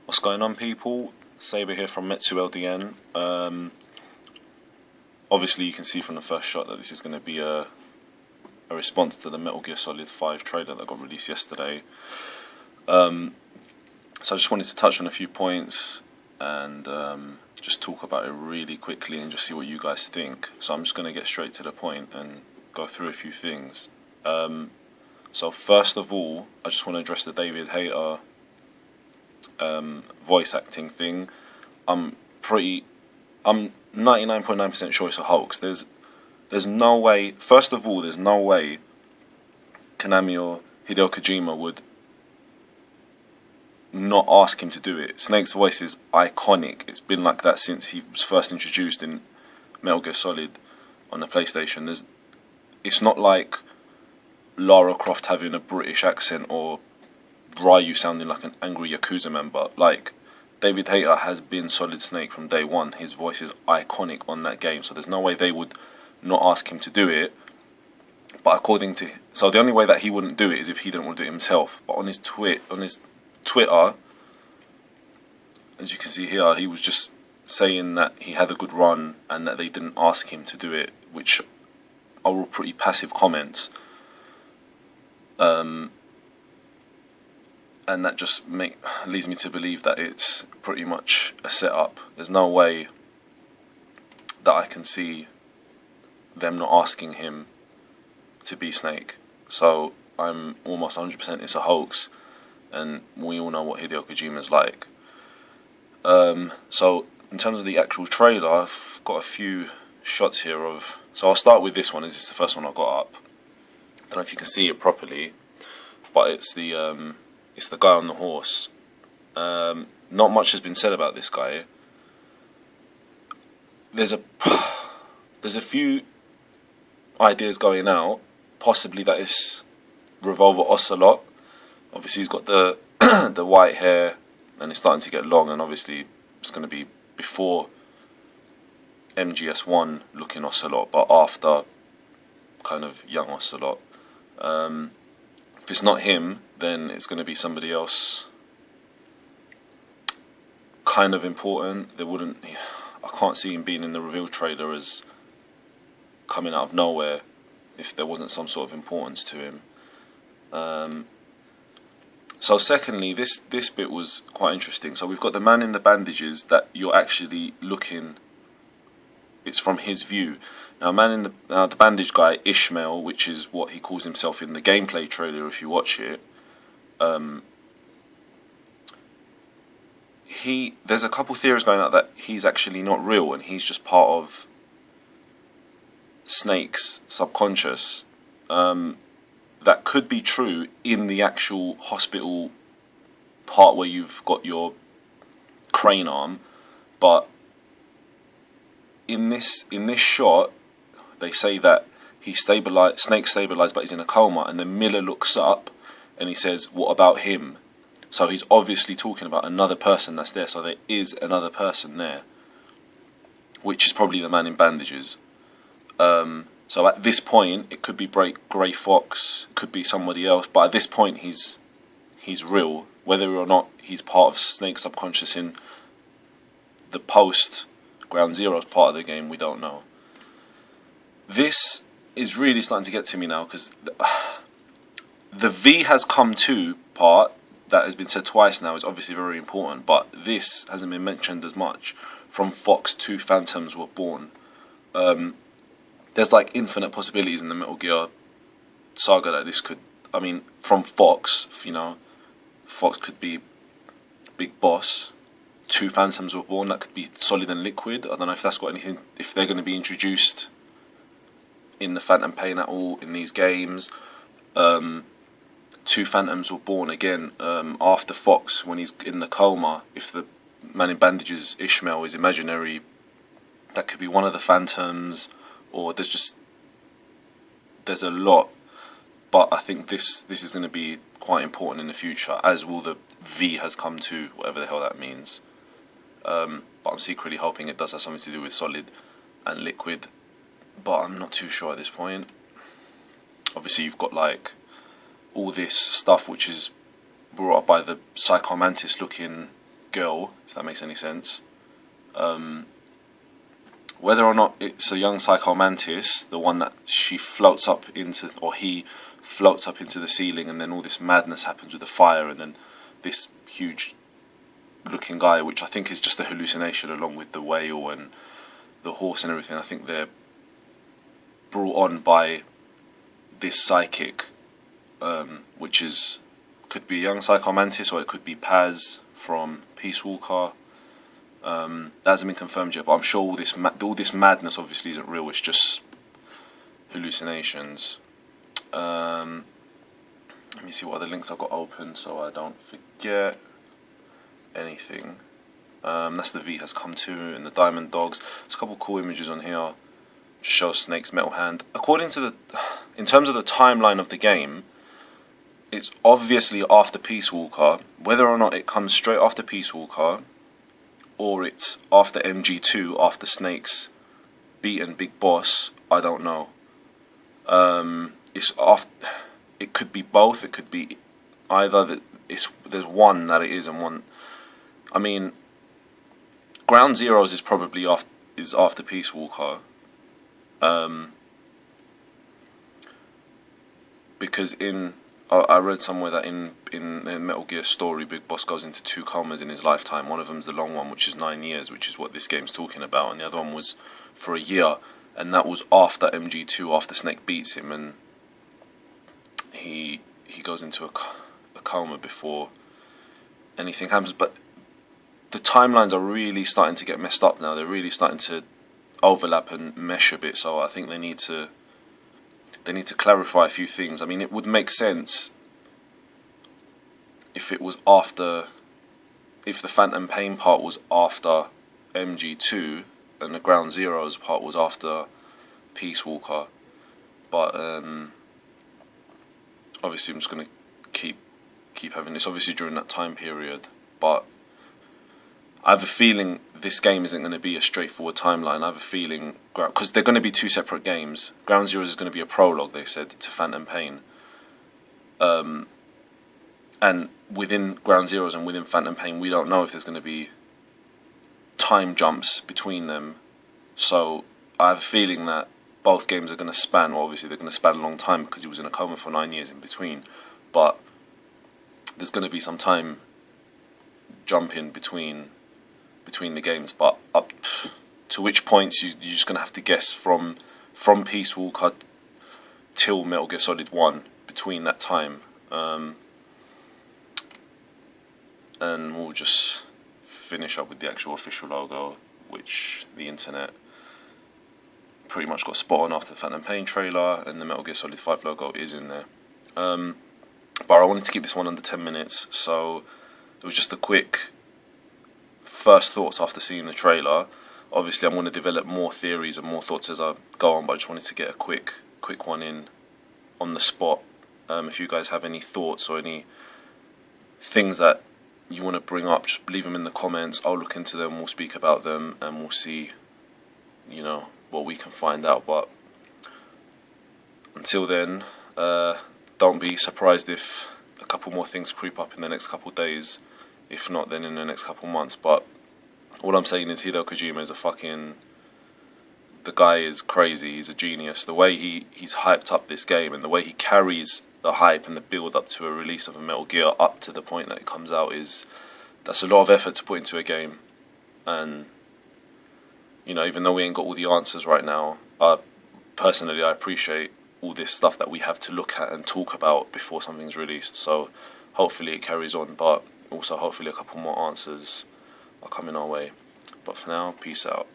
What's going on, people? Saber here from Metsu LDN. Obviously you can see from the first shot that this is going to be a response to the Metal Gear Solid 5 trailer that got released yesterday. So I just wanted to touch on a few points and just talk about it really quickly and just see what you guys think. So I'm just going to get straight to the point and go through a few things. So first of all, I just want to address the David Hayter voice acting thing. I'm 99.9% sure it's a hoax. There's no way. First of all, there's no way Konami or Hideo Kojima would not ask him to do it. Snake's voice is iconic. It's been like that since he was first introduced in Metal Gear Solid on the PlayStation. It's not like Lara Croft having a British accent or Ryu sounding like an angry Yakuza member. Like, David Hayter has been Solid Snake from day one. His voice is iconic on that game, so there's no way they would not ask him to do it. But so the only way that he wouldn't do it is if he didn't want to do it himself. But on his Twitter, as you can see here, he was just saying that he had a good run and that they didn't ask him to do it, which are all pretty passive comments. And that just leads me to believe that it's pretty much a setup. There's no way that I can see them not asking him to be Snake. So I'm almost 100% it's a hoax, and we all know what Hideo Kojima's like. So in terms of the actual trailer, I've got a few shots here of. So I'll start with this one. This is the first one I got up. I don't know if you can see it properly, but it's the guy on the horse. Not much has been said about this guy. There's a few ideas going out. Possibly that is Revolver Ocelot. Obviously he's got the the white hair and it's starting to get long, and obviously it's going to be before MGS1 looking Ocelot, but after kind of young Ocelot. If it's not him, then it's going to be somebody else kind of important. I can't see him being in the reveal trailer as coming out of nowhere if there wasn't some sort of importance to him. So secondly, this bit was quite interesting. So we've got the man in the bandages that you're actually looking. It's from his view. Now, the bandage guy, Ishmael, which is what he calls himself in the gameplay trailer if you watch it, there's a couple theories going out that he's actually not real and he's just part of Snake's subconscious. That could be true in the actual hospital part where you've got your crane arm, but in this shot, they say that Snake stabilized, but he's in a coma, and then Miller looks up and he says, "What about him?" So he's obviously talking about another person that's there. So there is another person there, which is probably the man in bandages. So at this point, it could be Grey Fox, it could be somebody else, but at this point, he's real. Whether or not he's part of Snake's subconscious in the post Ground Zero's part of the game, we don't know. This is really starting to get to me now, because the V has come to part that has been said twice now is obviously very important, but this hasn't been mentioned as much. From Fox to Phantoms Were Born. There's like infinite possibilities in the Metal Gear saga that this could. I mean, from Fox, Fox could be Big Boss. Two Phantoms Were Born, that could be Solid and Liquid. I don't know if that's got anything, if they're going to be introduced in the Phantom Pain at all in these games. Two Phantoms Were Born again after Fox when he's in the coma. If the man in bandages Ishmael is imaginary, that could be one of the Phantoms, or there's a lot. But I think this is going to be quite important in the future, as will the V has come to, whatever the hell that means. But I'm secretly hoping it does have something to do with Solid and Liquid, but I'm not too sure at this point. Obviously you've got like all this stuff which is brought up by the Psycho Mantis looking girl, if that makes any sense. Whether or not it's a young Psycho Mantis, the one that she floats up into, or he floats up into the ceiling, and then all this madness happens with the fire, and then this huge looking guy, which I think is just a hallucination, along with the whale and the horse and everything. I think they're brought on by this psychic, which could be a young Psycho Mantis, or it could be Paz from Peace Walker. That hasn't been confirmed yet, but I'm sure all this madness obviously isn't real. It's just hallucinations. Let me see what other links I've got open so I don't forget anything. That's the V Has Come To and the Diamond Dogs. There's a couple cool images on here. Just shows Snake's metal hand. In terms of the timeline of the game, it's obviously after Peace Walker. Whether or not it comes straight after Peace Walker, or it's after MG2, after Snake's beaten Big Boss, I don't know. It could be both. It could be either there's one that it is, and one. I mean, Ground Zeroes is probably after Peace Walker. Because I read somewhere that in the Metal Gear story, Big Boss goes into 2 comas in his lifetime. One of them's the long one, which is 9 years, which is what this game's talking about, and the other one was for a year, and that was after MG2, after Snake beats him, and he goes into a coma before anything happens. But the timelines are really starting to get messed up now. They're really starting to overlap and mesh a bit, so I think they need to clarify a few things. I mean, it would make sense if it was if the Phantom Pain part was after MG2 and the Ground Zeroes part was after Peace Walker, but obviously I'm just going to keep having this obviously during that time period. But I have a feeling this game isn't going to be a straightforward timeline. I have a feeling, because they're going to be 2 separate games. Ground Zeroes is going to be a prologue, they said, to Phantom Pain. And within Ground Zeroes and within Phantom Pain, we don't know if there's going to be time jumps between them. So I have a feeling that both games are going to span, well, obviously they're going to span a long time because he was in a coma for 9 years in between. But there's going to be some time jumping between the games, but up to which points you're just going to have to guess from Peace Walker till Metal Gear Solid 1, between that time. And we'll just finish up with the actual official logo, which the internet pretty much got spot on after the Phantom Pain trailer, and the Metal Gear Solid 5 logo is in there. But I wanted to keep this one under 10 minutes, so it was just a quick first thoughts after seeing the trailer. Obviously I'm going to develop more theories and more thoughts as I go on, but I just wanted to get a quick one in on the spot. If you guys have any thoughts or any things that you want to bring up, just leave them in the comments. I'll look into them, we'll speak about them, and we'll see, what we can find out. But until then, don't be surprised if a couple more things creep up in the next couple days. If not, then in the next couple months. But all I'm saying is Hideo Kojima is the guy is crazy. He's a genius. The way he's hyped up this game, and the way he carries the hype and the build up to a release of a Metal Gear up to the point that it comes out, that's a lot of effort to put into a game. And even though we ain't got all the answers right now, personally I appreciate all this stuff that we have to look at and talk about before something's released. So hopefully it carries on, but also hopefully a couple more answers are coming our way. But for now, peace out.